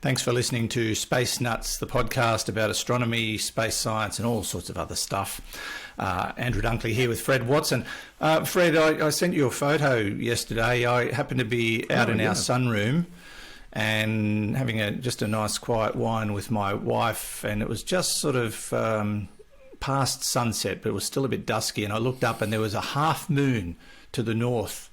Thanks for listening to Space Nuts, the podcast about astronomy, space science and all sorts of other stuff. Andrew Dunkley here with Fred Watson. Fred, I sent you a photo yesterday. I happened to be out in our sunroom and having just a nice quiet wine with my wife, and it was just sort of past sunset, but it was still a bit dusky, and I looked up and there was a half moon to the north,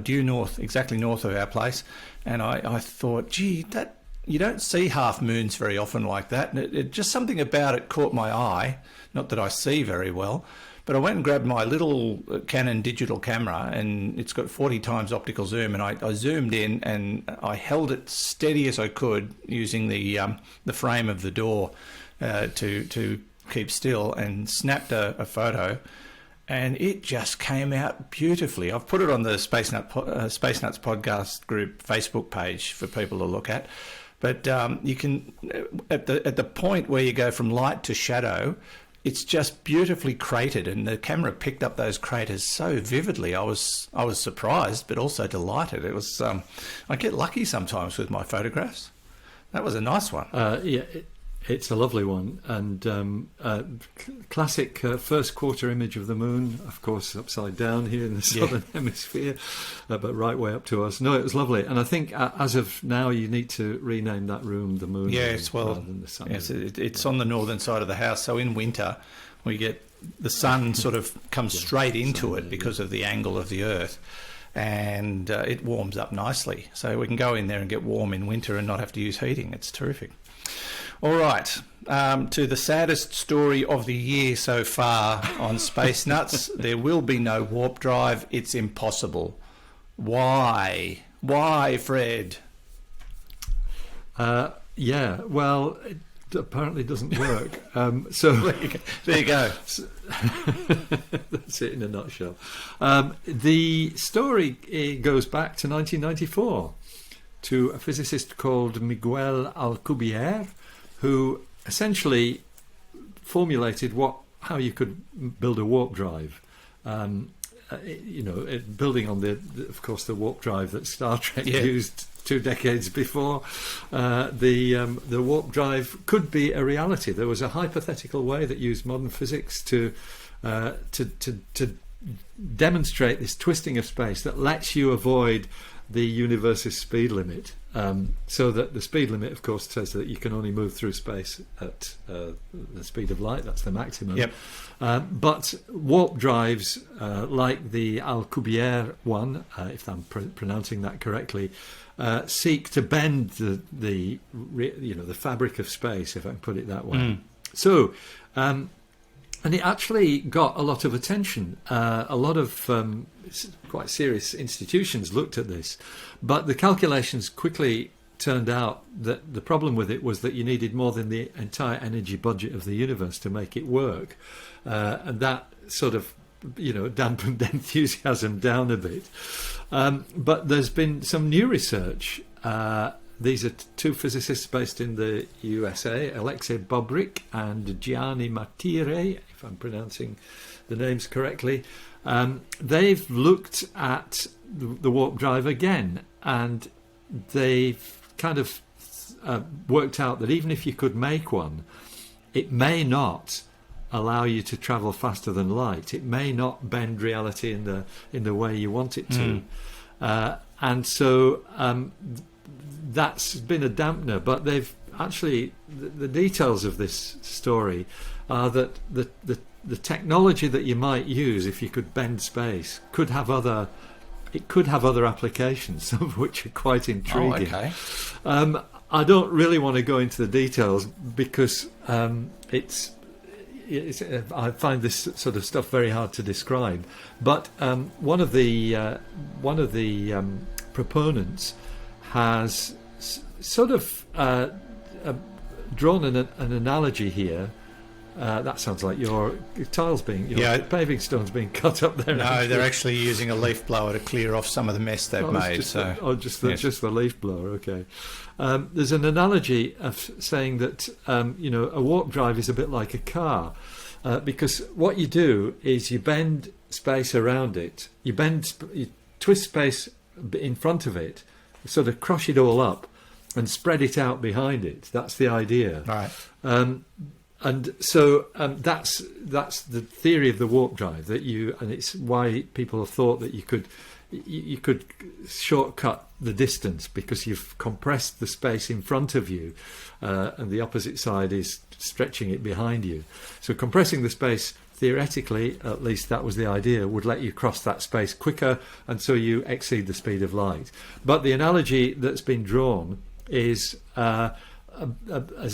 due north, exactly north of our place, and I thought, gee, that you don't see half moons very often like that. And just something about it caught my eye. Not that I see very well, but I went and grabbed my little Canon digital camera, and it's got 40 times optical zoom, and I zoomed in and I held it steady as I could using the frame of the door to keep still, and snapped a photo, and it just came out beautifully. I've put it on the Space Nuts podcast group Facebook page for people to look at. But you can, at the point where you go from light to shadow, it's just beautifully cratered, and the camera picked up those craters so vividly. I was surprised, but also delighted. It was I get lucky sometimes with my photographs. That was a nice one. It's a lovely one, and classic first quarter image of the moon, of course, upside down here in the southern hemisphere, but right way up to us. No, it was lovely, and I think as of now you need to rename that room the moon. Yes, room, well, rather than the sun it's on the northern side of the house, so in winter we get the sun sort of comes straight into it because of the angle of the Earth. And it warms up nicely, so we can go in there and get warm in winter and not have to use heating. It's terrific. All right, to the saddest story of the year so far on Space Nuts. There will be no warp drive. It's impossible. Why? Why, Fred? Yeah, well, it apparently doesn't work. So there you go. That's it in a nutshell. The story goes back to 1994 to a physicist called Miguel Alcubierre, who essentially formulated how you could build a warp drive. Building on of course, the warp drive that Star Trek used 2 decades before. The warp drive could be a reality. There was a hypothetical way that used modern physics to demonstrate this twisting of space that lets you avoid the universe's speed limit. So that the speed limit, of course, says that you can only move through space at the speed of light. That's the maximum. Yep. But warp drives, like the Alcubierre one, if I'm pronouncing that correctly, seek to bend the fabric of space, if I can put it that way. So, and it actually got a lot of attention. A lot of quite serious institutions looked at this, but the calculations quickly turned out that the problem with it was that you needed more than the entire energy budget of the universe to make it work, and that sort of dampened enthusiasm down a bit. But there's been some new research. These are 2 physicists based in the USA, Alexei Bobrik and Gianni Martire, if I'm pronouncing the names correctly. They've looked at the warp drive again, and they've kind of worked out that even if you could make one, it may not allow you to travel faster than light. It may not bend reality in the way you want it to. And so that's been a dampener, but they've actually the details of this story are that the technology that you might use if you could bend space could have other applications, some of which are quite intriguing. Oh, okay. I don't really want to go into the details because it's I find this sort of stuff very hard to describe. But one of the proponents has sort of drawn an analogy here. That sounds like your paving stones being cut up there. No, they're actually using a leaf blower to clear off some of the mess they've made. Just the leaf blower. Okay. There's an analogy of saying that a warp drive is a bit like a car, because what you do is you bend space around it. You twist space in front of it, sort of crush it all up, and spread it out behind it. That's the idea. Right. And so that's the theory of the warp drive, and it's why people have thought that you could shortcut the distance, because you've compressed the space in front of you, and the opposite side is stretching it behind you. So compressing the space, theoretically, at least that was the idea, would let you cross that space quicker, and so you exceed the speed of light. But the analogy that's been drawn is, as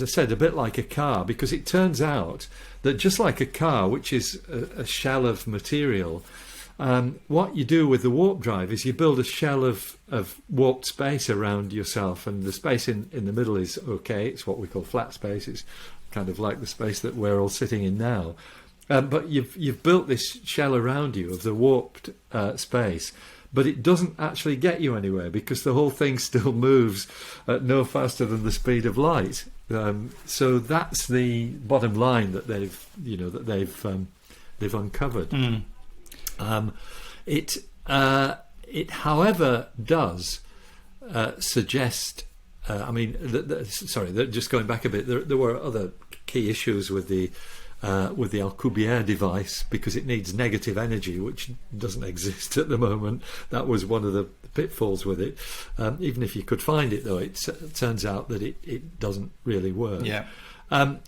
I said, a bit like a car, because it turns out that just like a car, which is a shell of material, what you do with the warp drive is you build a shell of warped space around yourself, and the space in the middle is okay. It's what we call flat space. It's kind of like the space that we're all sitting in now. But you've built this shell around you of the warped space, but it doesn't actually get you anywhere, because the whole thing still moves at no faster than the speed of light. So that's the bottom line that they've uncovered. It, however, does suggest. Just going back a bit, there were other key issues with the Alcubierre device, because it needs negative energy, which doesn't exist at the moment. That was one of the pitfalls with it. Even if you could find it, though, it turns out that it doesn't really work. Yeah.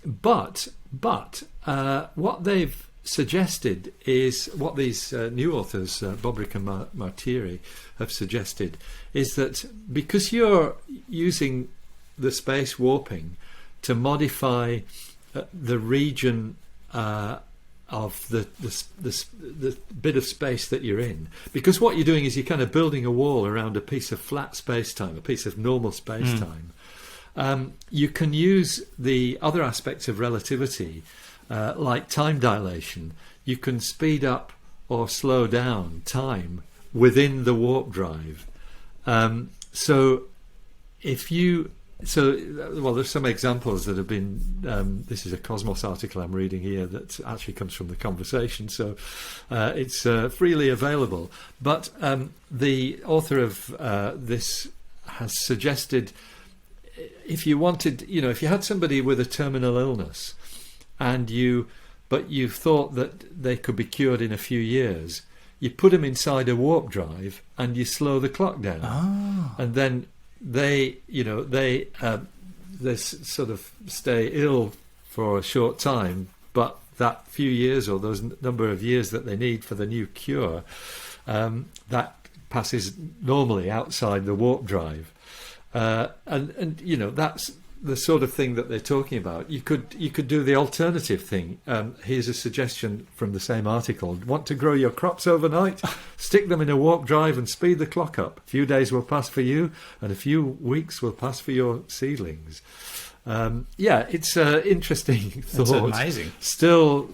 But what they've suggested is, what these new authors, Bobrick and Martiri, have suggested, is that because you're using the space warping to modify the region of the bit of space that you're in, because what you're doing is you're kind of building a wall around a piece of flat space-time, a piece of normal space-time. You can use the other aspects of relativity, like time dilation. You can speed up or slow down time within the warp drive. There's some examples that have been. This is a Cosmos article I'm reading here that actually comes from the conversation, so it's freely available. But the author of this has suggested, if you wanted, if you had somebody with a terminal illness, but you thought that they could be cured in a few years, you put them inside a warp drive and you slow the clock down, and then they sort of stay ill for a short time, but that few years, or those number of years that they need for the new cure, that passes normally outside the warp drive, and that's the sort of thing that they're talking about. You could do the alternative thing. Here's a suggestion from the same article. Want to grow your crops overnight? Stick them in a warp drive and speed the clock up. A few days will pass for you, and a few weeks will pass for your seedlings. It's an interesting thought. It's amazing. Still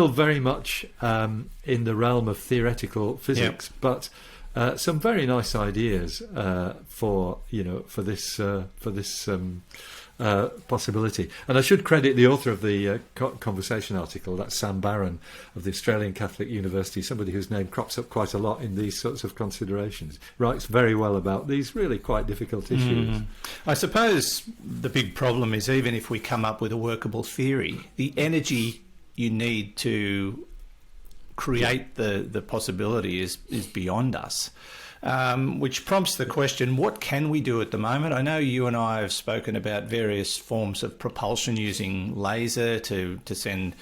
very much in the realm of theoretical physics, but some very nice ideas for this possibility. And I should credit the author of the conversation article. That's Sam Barron of the Australian Catholic University, somebody whose name crops up quite a lot in these sorts of considerations. Writes very well about these really quite difficult issues. I suppose the big problem is, even if we come up with a workable theory, the energy you need to create the possibility is beyond us, which prompts the question, what can we do at the moment? I know you and I have spoken about various forms of propulsion using laser to send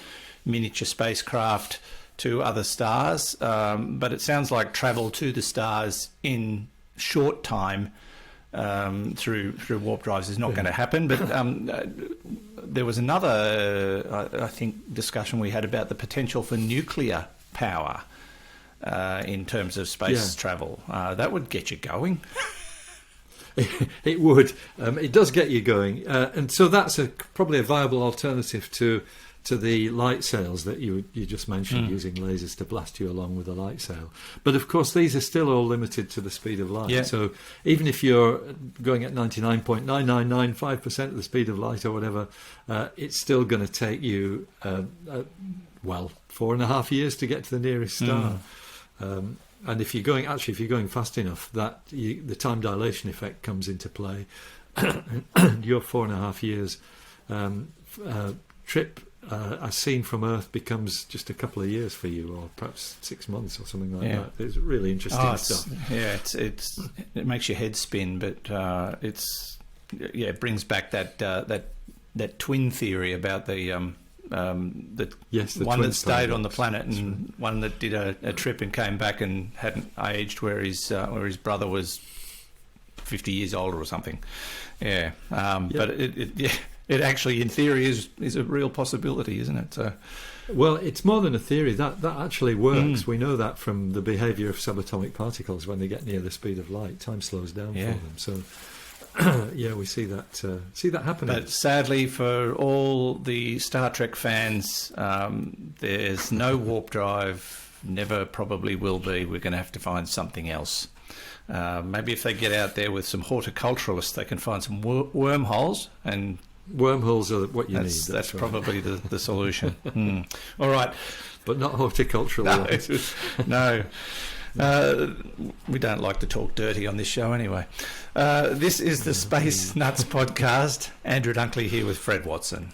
miniature spacecraft to other stars, but it sounds like travel to the stars in short time through warp drives is not going to happen. But there was another, I think, discussion we had about the potential for nuclear power in terms of space travel. That would get you going. It would. It does get you going, and so that's probably a viable alternative to the light sails that you just mentioned, using lasers to blast you along with a light sail. But of course, these are still all limited to the speed of light. So even if you're going at 99.9995% of the speed of light or whatever, it's still going to take you 4.5 years to get to the nearest star. And if you're going fast enough, that the time dilation effect comes into play, your 4.5 years trip as seen from Earth becomes just a couple of years for you, or perhaps 6 months or something like that. It's really interesting stuff. Yeah, it makes your head spin, but it brings back that twin theory about the one that stayed on the planet and one that did a trip and came back and hadn't aged, where his brother was 50 years older or something. But it actually, in theory, is a real possibility, isn't it? So, well, it's more than a theory. That actually works. We know that from the behaviour of subatomic particles. When they get near the speed of light, time slows down for them. So, we see that happening. But sadly, for all the Star Trek fans, there's no warp drive. Never probably will be. We're going to have to find something else. Maybe if they get out there with some horticulturalists, they can find some wormholes, and wormholes are what you need. That's right. Probably the solution. All right, but not horticultural. No. We don't like to talk dirty on this show anyway. This is the Space Nuts podcast. Andrew Dunkley here with Fred Watson.